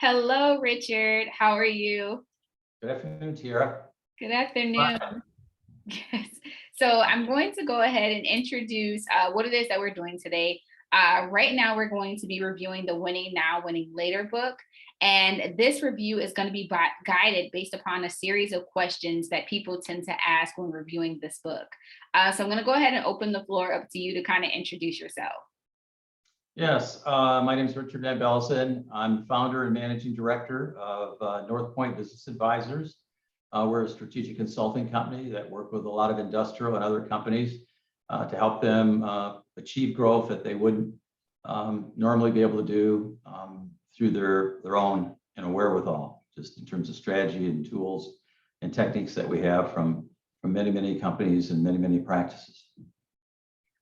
Hello, Richard. How are you? Good afternoon, Tiara. Good afternoon. Fine. Yes. So I'm going to go ahead and introduce what it is that we're doing today. Right now, we're going to be reviewing the Winning Now, Winning Later book. And this review is going to be guided based upon a series of questions that people tend to ask when reviewing this book. So I'm going to go ahead and open the floor up to you to kind of introduce yourself. Yes, my name is Richard Van Belsen. I'm founder and managing director of North Point Business Advisors. We're a strategic consulting company that work with a lot of industrial and other companies to help them achieve growth that they wouldn't normally be able to do through their own wherewithal, just in terms of strategy and tools and techniques that we have from many companies and many practices.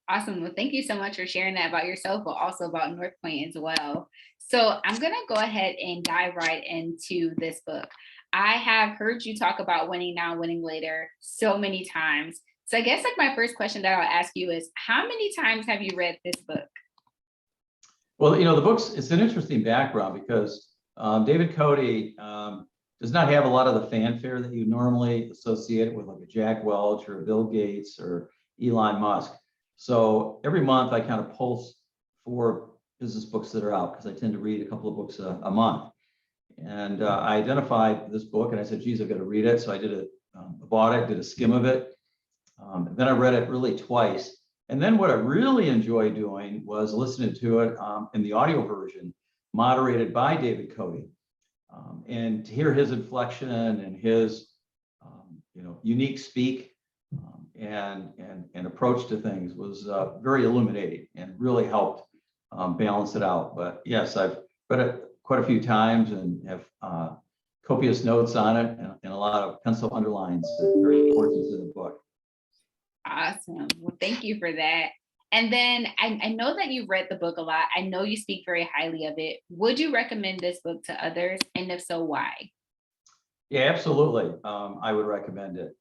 Awesome. Well, thank you so much for sharing that about yourself, but also about North Point as well. So I'm going to go ahead and dive right into this book. I have heard you talk about winning now, winning later so many times. So I guess like my first question that I'll ask you is, how many times have you read this book? Well, the it's an interesting background because David Cote does not have a lot of the fanfare that you normally associate it with, like a Jack Welch or a Bill Gates or Elon Musk. So every month I kind of pulse for business books that are out because I tend to read a couple of books a month. And I identified this book and I said, geez, I've got to read it. So I bought it, did a skim of it. And then I read it really twice. And then what I really enjoyed doing was listening to it in the audio version, moderated by David Cote. And to hear his inflection and his, unique speak and approach to things was very illuminating and really helped balance it out. But yes, I've read it quite a few times and have copious notes on it and a lot of pencil underlines that are very important to the book. Awesome. Well, thank you for that. And then I know that you've read the book a lot. I know you speak very highly of it. Would you recommend this book to others? And if so, why? Yeah, absolutely. I would recommend it.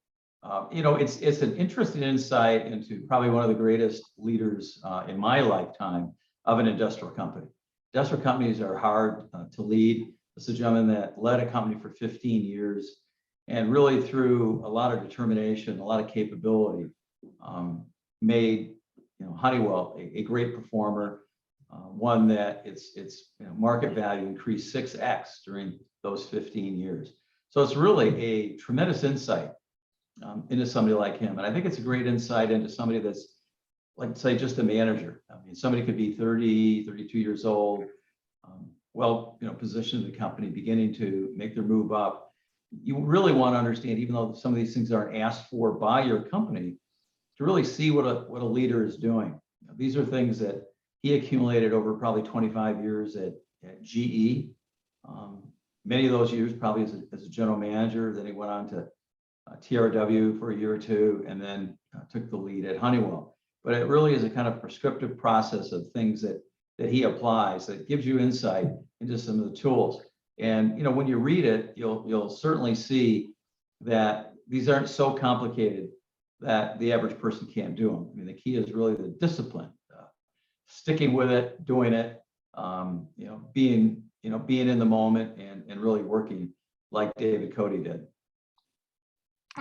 It's an interesting insight into probably one of the greatest leaders in my lifetime of an industrial company. Industrial companies are hard to lead. This is a gentleman that led a company for 15 years and really through a lot of determination, a lot of capability, made Honeywell a great performer, one that its market value increased 6x during those 15 years. So it's really a tremendous insight into somebody like him. And I think it's a great insight into somebody that's, like, say, just a manager. I mean, somebody could be 30, 32 years old, positioned in the company, beginning to make their move up. You really want to understand, even though some of these things aren't asked for by your company, to really see what a leader is doing. These are things that he accumulated over probably 25 years at GE. Many of those years probably as a general manager. Then he went on to TRW for a year or two, and then took the lead at Honeywell. But it really is a kind of prescriptive process of things that he applies that gives you insight into some of the tools. And when you read it, you'll certainly see that these aren't so complicated that the average person can't do them. I mean, the key is really the discipline, sticking with it, doing it, being in the moment and really working like David Cote did.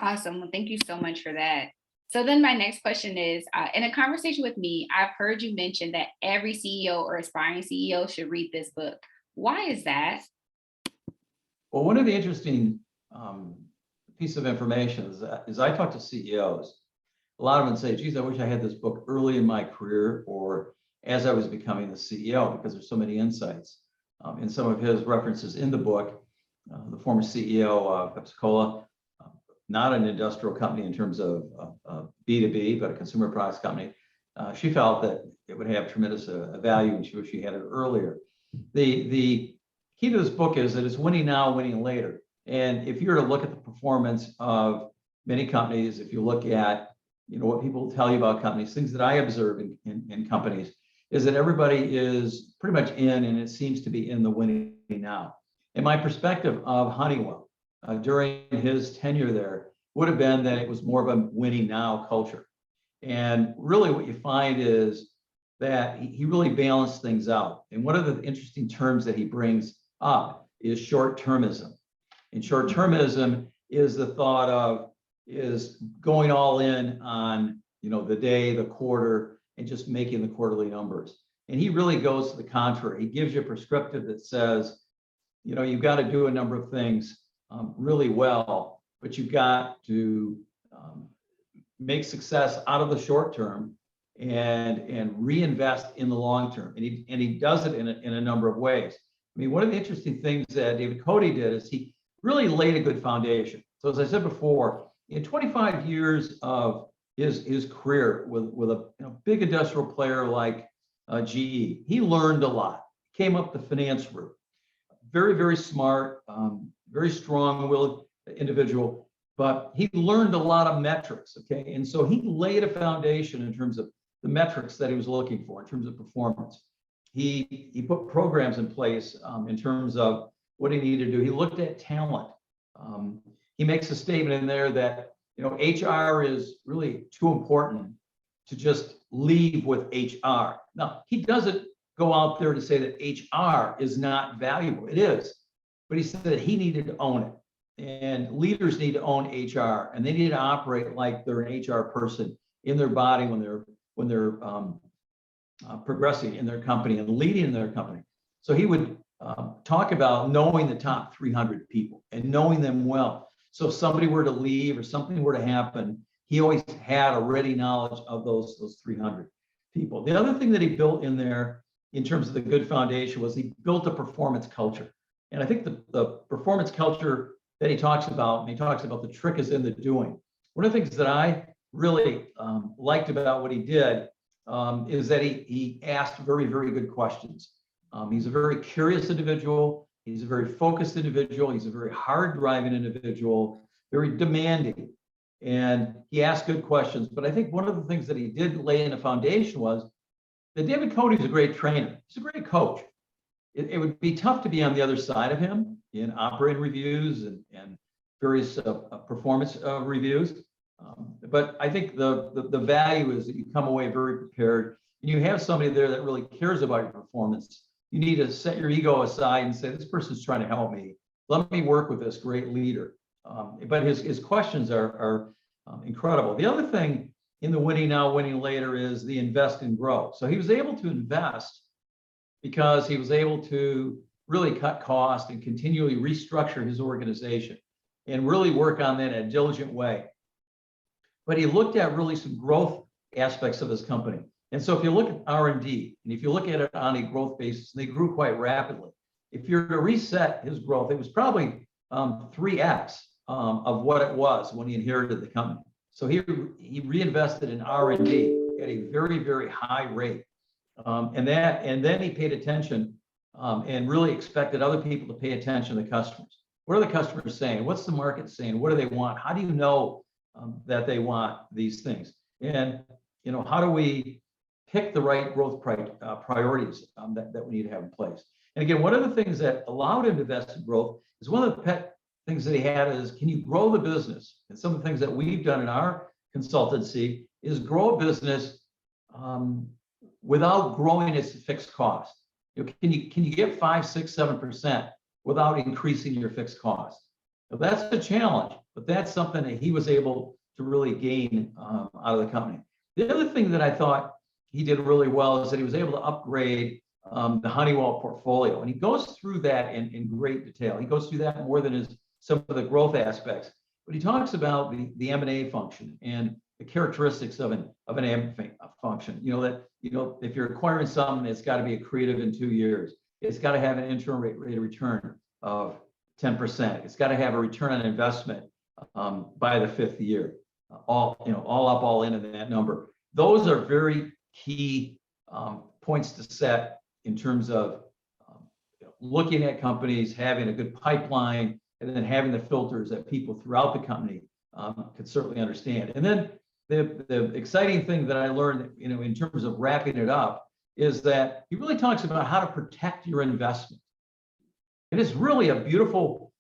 Awesome. Well, thank you so much for that. So then my next question is, in a conversation with me, I've heard you mention that every CEO or aspiring CEO should read this book. Why is that? Well, one of the interesting piece of information is I talk to CEOs. A lot of them say, geez, I wish I had this book early in my career or as I was becoming the CEO, because there's so many insights. In some of his references in the book, the former CEO of Pepsi-Cola, not an industrial company in terms of B2B, but a consumer products company. She felt that it would have tremendous value and she wished she had it earlier. The key to this book is that it's winning now, winning later. And if you were to look at the performance of many companies, if you look at what people tell you about companies, things that I observe in companies, is that everybody is pretty much in, and it seems to be in the winning now. And my perspective of Honeywell during his tenure there would have been that it was more of a winning now culture. And really what you find is that he really balanced things out. And one of the interesting terms that he brings up is short-termism. And short-termism is the thought of is going all in on the day, the quarter, and just making the quarterly numbers. And he really goes to the contrary. He gives you a prescriptive that says, you've got to do a number of things really well, but you've got to make success out of the short term and reinvest in the long term. And he does it in a number of ways. I mean, one of the interesting things that David Cote did is he really laid a good foundation. So as I said before, in 25 years of his career with a big industrial player like GE, he learned a lot, came up the finance route. Very, very smart, very strong-willed individual, but he learned a lot of metrics, okay? And so he laid a foundation in terms of the metrics that he was looking for, in terms of performance. He put programs in place in terms of what he needed to do. He looked at talent. He makes a statement in there that, HR is really too important to just leave with HR. Now, he doesn't go out there to say that HR is not valuable. It is, but he said that he needed to own it. And leaders need to own HR, and they need to operate like they're an HR person in their body when they're progressing in their company and leading their company. So he would talk about knowing the top 300 people and knowing them well. So if somebody were to leave or something were to happen, he always had a ready knowledge of those 300 people. The other thing that he built in there in terms of the good foundation was he built a performance culture. And I think the performance culture that he talks about, and he talks about the trick is in the doing. One of the things that I really liked about what he did is that he asked very, very good questions. He's a very curious individual. He's a very focused individual. He's a very hard-driving individual, very demanding. And he asked good questions. But I think one of the things that he did lay in a foundation was that David Cote is a great trainer. He's a great coach. It would be tough to be on the other side of him in operating reviews and various performance reviews. But I think the value is that you come away very prepared and you have somebody there that really cares about your performance. You need to set your ego aside and say, this person's trying to help me. Let me work with this great leader. But his questions are incredible. The other thing in the winning now, winning later is the invest and grow. So he was able to invest because he was able to really cut costs and continually restructure his organization and really work on that in a diligent way. But he looked at really some growth aspects of his company. And so if you look at R&D, and if you look at it on a growth basis, they grew quite rapidly. If you're to reset his growth, it was probably 3x of what it was when he inherited the company. So he reinvested in R&D at a very, very high rate. And then he paid attention and really expected other people to pay attention to the customers. What are the customers saying? What's the market saying? What do they want? How do you know that they want these things? And how do we pick the right growth priorities that we need to have in place? And again, one of the things that allowed him to invest in growth is one of the pet things that he had is, can you grow the business? And some of the things that we've done in our consultancy is grow a business without growing its fixed cost. Can you get 5, 6, 7% without increasing your fixed cost? Now, that's a challenge, but that's something that he was able to really gain out of the company. The other thing that I thought he did really well is that he was able to upgrade the Honeywell portfolio. And he goes through that in great detail. He goes through that more than some of the growth aspects. But he talks about the M&A function and the characteristics of an M function. If you're acquiring something, it's got to be accretive in 2 years. It's got to have an internal rate of return of 10%. It's got to have a return on investment by the 5th year. All up, all in that number. Those are very key points to set in terms of looking at companies, having a good pipeline, and then having the filters that people throughout the company could certainly understand. And then the exciting thing that I learned, in terms of wrapping it up, is that he really talks about how to protect your investment. It is really a beautiful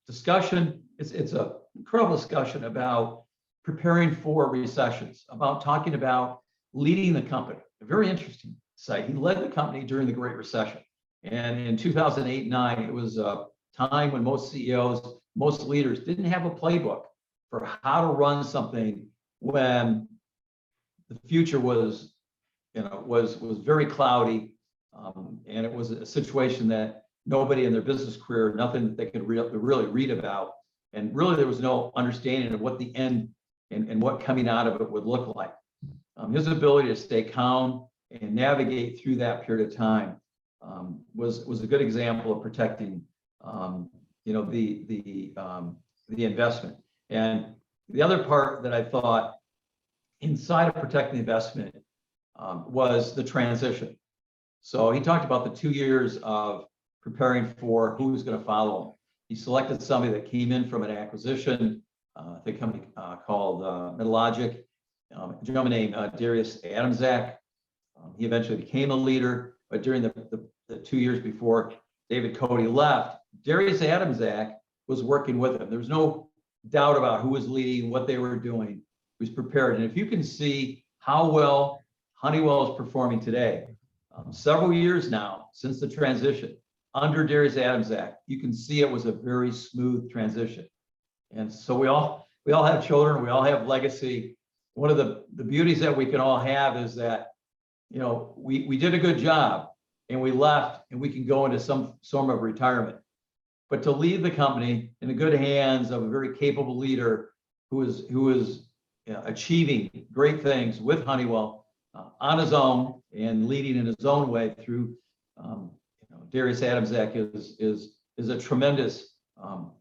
discussion. It's an incredible discussion about preparing for recessions, about talking about leading the company. A very interesting site. He led the company during the Great Recession. And in 2008, 9, it was a time when most CEOs, most leaders didn't have a playbook for how to run something when the future was, was very cloudy, and it was a situation that nobody in their business career, nothing that they could really read about, and really there was no understanding of what the end and what coming out of it would look like. His ability to stay calm and navigate through that period of time was a good example of protecting, the investment. And the other part that I thought inside of protecting the investment was the transition. So he talked about the 2 years of preparing for who was going to follow him. He selected somebody that came in from an acquisition, the company called Metalogic, a gentleman named Darius Adamczak. He eventually became a leader, but during the 2 years before David Cote left, Darius Adamczak was working with him. There was no doubt about who was leading, what they were doing. He was prepared. And if you can see how well Honeywell is performing today, several years now since the transition under Darius Adamczak, you can see it was a very smooth transition. And so we all have children, we all have legacy. One of the beauties that we can all have is that, we did a good job and we left and we can go into some form of retirement. But to leave the company in the good hands of a very capable leader who is achieving great things with Honeywell on his own and leading in his own way through Darius Adamczak is a tremendous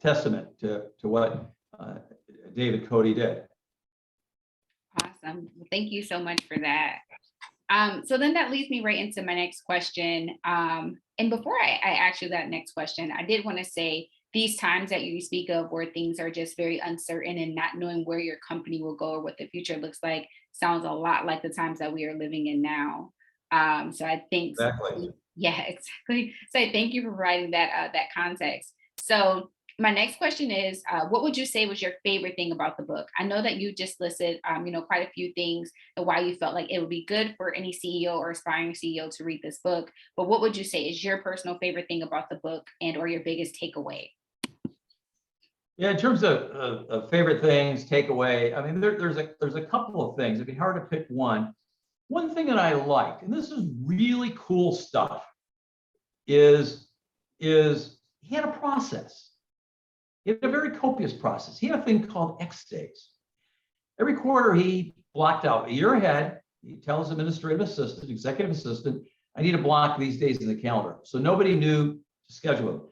testament to what David Cote did. Awesome. Well, thank you so much for that. So then that leads me right into my next question. And before I ask you that next question, I did want to say these times that you speak of where things are just very uncertain and not knowing where your company will go or what the future looks like sounds a lot like the times that we are living in now. So I think, Exactly. yeah, exactly. So I thank you for providing that context. So my next question is, what would you say was your favorite thing about the book? I know that you just listed, quite a few things and why you felt like it would be good for any CEO or aspiring CEO to read this book. But what would you say is your personal favorite thing about the book and or your biggest takeaway? Yeah, in terms of favorite things, takeaway, I mean, there's a couple of things. It'd be hard to pick one. One thing that I liked, and this is really cool stuff, is he had a process. He had a very copious process. He had a thing called X days. Every quarter, he blocked out a year ahead. He tells administrative assistant, executive assistant, I need to block these days in the calendar. So nobody knew to schedule them.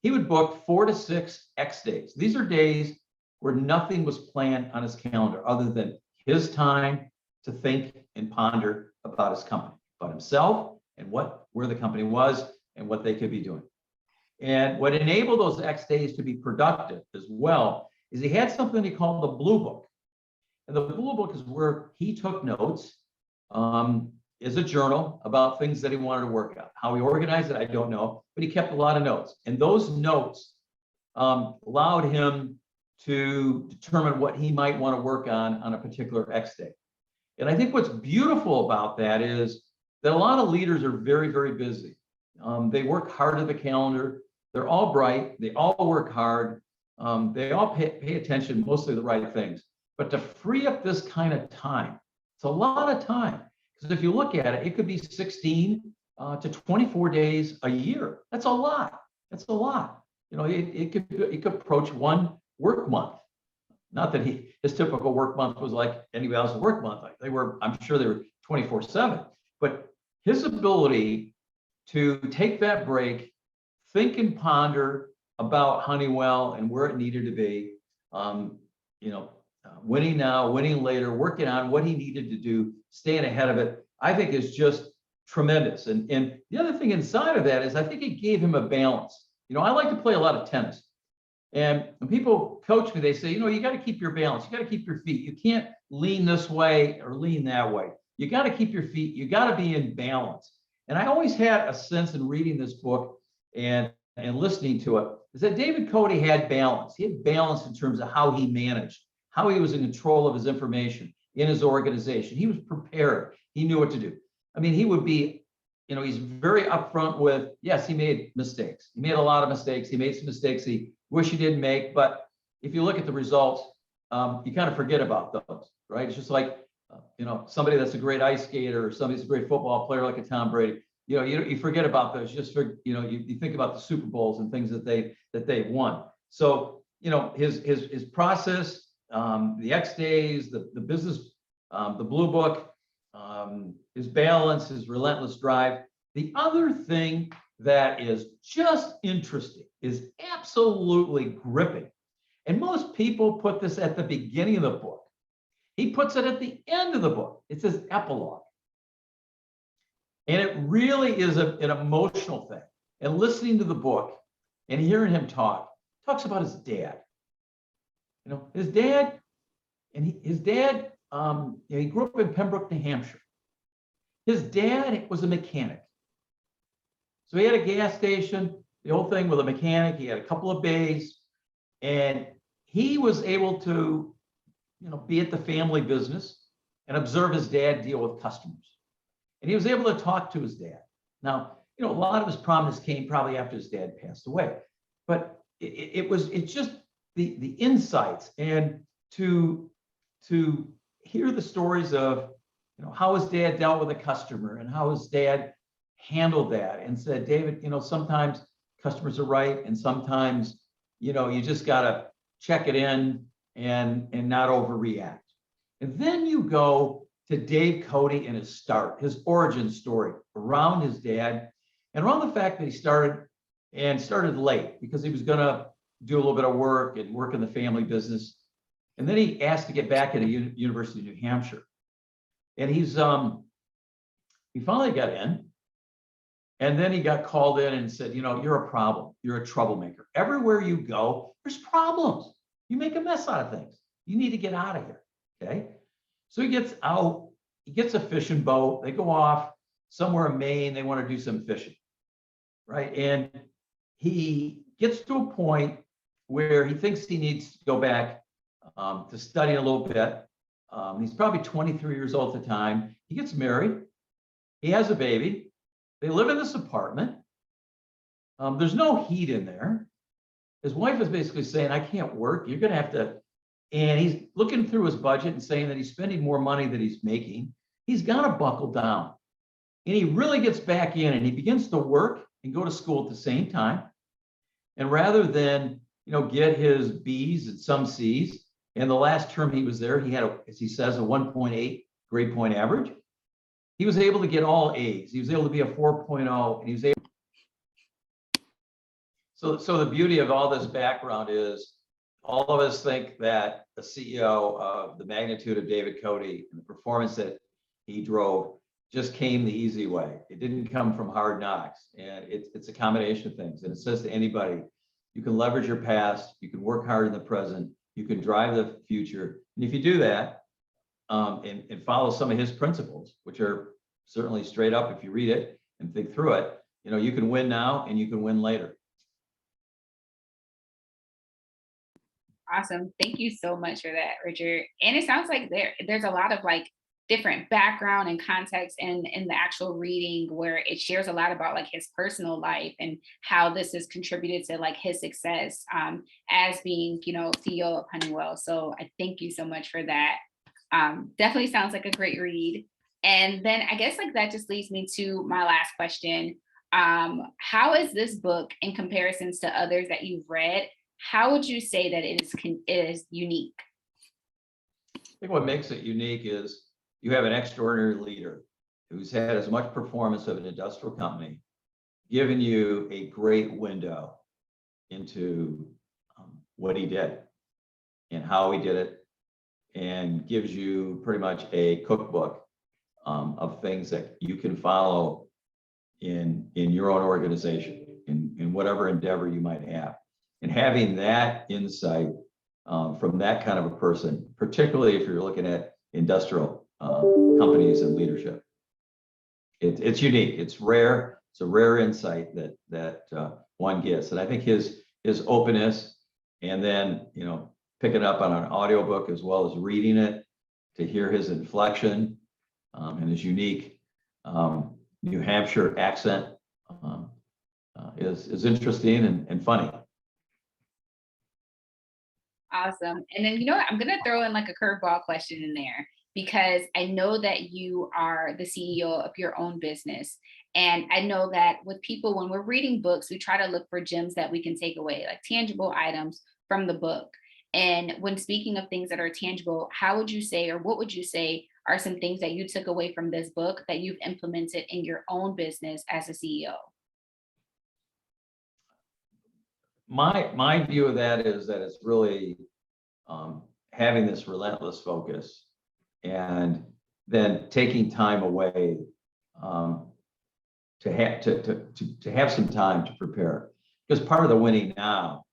He would book 4 to 6 X days. These are days where nothing was planned on his calendar other than his time to think and ponder about his company, about himself and where the company was and what they could be doing. And what enabled those X days to be productive as well is he had something he called the Blue Book. And the Blue Book is where he took notes as a journal about things that he wanted to work on. How he organized it, I don't know, but he kept a lot of notes. And those notes allowed him to determine what he might want to work on a particular X day. And I think what's beautiful about that is that a lot of leaders are very, very busy. They work hard at the calendar. They're all bright. They all work hard. They all pay attention, mostly the right things. But to free up this kind of time, it's a lot of time. Because if you look at it, it could be 16 to 24 days a year. That's a lot. That's a lot. It could approach one work month. Not that his typical work month was like anybody else's work month. I'm sure they were 24/7. But his ability to take that break, think and ponder about Honeywell and where it needed to be, winning now, winning later, working on what he needed to do, staying ahead of it, I think is just tremendous. And the other thing inside of that is I think it gave him a balance. I like to play a lot of tennis. And when people coach me, they say, you got to keep your balance. You got to keep your feet. You can't lean this way or lean that way. You got to keep your feet. You got to be in balance. And I always had a sense in reading this book and listening to it is that David Cote had balance. He had balance in terms of how he managed, how he was in control of his information in his organization. He was prepared. He knew what to do. I mean, he would be, he's very upfront with, yes, he made mistakes. He made a lot of mistakes. He made some mistakes he wish he didn't make. But if you look at the results, you kind of forget about those, right? It's just like, somebody that's a great ice skater or somebody's a great football player like a Tom Brady. You forget about those. Just for, you think about the Super Bowls and things that they've won. So, his process, the X days, the business, the blue book, his balance, his relentless drive. The other thing that is just interesting is absolutely gripping. And most people put this at the beginning of the book. He puts it at the end of the book. It says epilogue. And it really is an emotional thing. And listening to the book and hearing him talks about his dad. His dad, he grew up in Pembroke, New Hampshire. His dad was a mechanic. So he had a gas station, the whole thing with a mechanic. He had a couple of bays, and he was able to, be at the family business and observe his dad deal with customers. And he was able to talk to his dad. Now, a lot of his promise came probably after his dad passed away, but it's just the insights, and to hear the stories of, how his dad dealt with a customer and how his dad handled that, and said, David, sometimes customers are right, and sometimes, you just got to check it in and not overreact. And then you go to Dave Cote and his origin story around his dad, and around the fact that he started late because he was going to do a little bit of work in the family business. And then he asked to get back into University of New Hampshire. And he finally got in. And then he got called in and said, you're a problem. You're a troublemaker. Everywhere you go, there's problems. You make a mess out of things. You need to get out of here. Okay. So he gets out, he gets a fishing boat. They go off somewhere in Maine. They want to do some fishing. Right. And he gets to a point where he thinks he needs to go back to study a little bit. He's probably 23 years old at the time. He gets married. He has a baby. They live in this apartment. There's no heat in there. His wife is basically saying, I can't work. You're going to have to. And he's looking through his budget and saying that he's spending more money than he's making. He's got to buckle down. And he really gets back in, and he begins to work and go to school at the same time. And rather than, get his B's and some C's, and the last term he was there, he had, as he says, a 1.8 grade point average. He was able to get all A's. He was able to be a 4.0, and he was able. So the beauty of all this background is, all of us think that a CEO of the magnitude of David Cote and the performance that he drove just came the easy way. It didn't come from hard knocks, and it's a combination of things. And it says to anybody, you can leverage your past, you can work hard in the present, you can drive the future. And if you do that, and follow some of his principles, which are certainly straight up if you read it and think through it, you can win now and you can win later. Awesome. Thank you so much for that, Richard. And it sounds like there's a lot of different background and context in the actual reading, where it shares a lot about his personal life and how this has contributed to his success as being, CEO of Honeywell. So I thank you so much for that. Definitely sounds like a great read. And then I guess that just leads me to my last question. How is this book in comparisons to others that you've read? How would you say that it is unique? I think what makes it unique is you have an extraordinary leader who's had as much performance of an industrial company, giving you a great window into what he did and how he did it, and gives you pretty much a cookbook of things that you can follow in your own organization, in whatever endeavor you might have. And having that insight from that kind of a person, particularly if you're looking at industrial companies and leadership, it's unique. It's rare. It's a rare insight that one gets. And I think his openness, and then picking up on an audiobook as well as reading it to hear his inflection and his unique New Hampshire accent is interesting and funny. Awesome. And then, you know what? I'm going to throw in like a curveball question in there because I know that you are the CEO of your own business. And I know that with people, when we're reading books, we try to look for gems that we can take away, like tangible items from the book. And when speaking of things that are tangible, how would you say, or what would you say are some things that you took away from this book that you've implemented in your own business as a CEO? My view of that is that it's really having this relentless focus and then taking time away to have some time to prepare. Because part of the winning now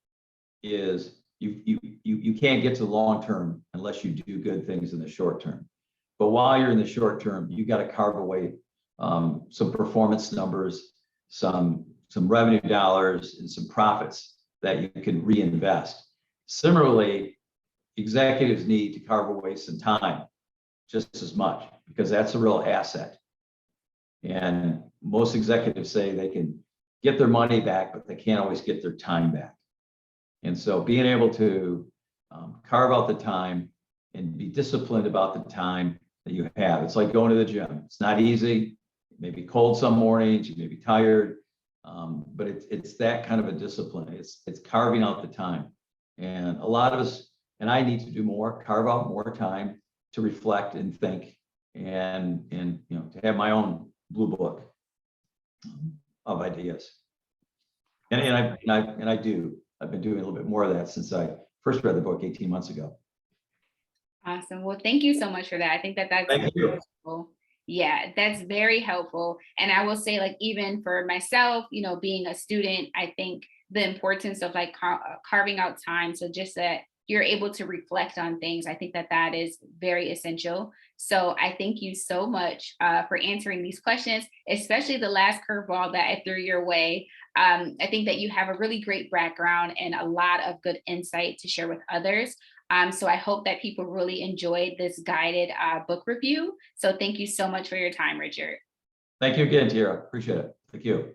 is you can't get to the long term unless you do good things in the short term. But while you're in the short term, you got to carve away some performance numbers, some revenue dollars, and some profits that you can reinvest. Similarly, executives need to carve away some time just as much because that's a real asset. And most executives say they can get their money back, but they can't always get their time back. And so being able to carve out the time and be disciplined about the time that you have. It's like going to the gym. It's not easy. It may be cold some mornings, you may be tired, but it's that kind of a discipline. It's carving out the time. And a lot of us, and I need to do more, carve out more time to reflect and think and to have my own blue book of ideas. And I do. I've been doing a little bit more of that since I first read the book 18 months ago. Awesome. Well, thank you so much for that. I think that that's Thank you. helpful. Yeah, that's very helpful. And I will say, like, even for myself, being a student, I think the importance of like carving out time. So just that you're able to reflect on things. I think that that is very essential. So I thank you so much for answering these questions, especially the last curveball that I threw your way. I think that you have a really great background and a lot of good insight to share with others. So I hope that people really enjoyed this guided book review. So thank you so much for your time, Richard. Thank you again, Tara. Appreciate it. Thank you.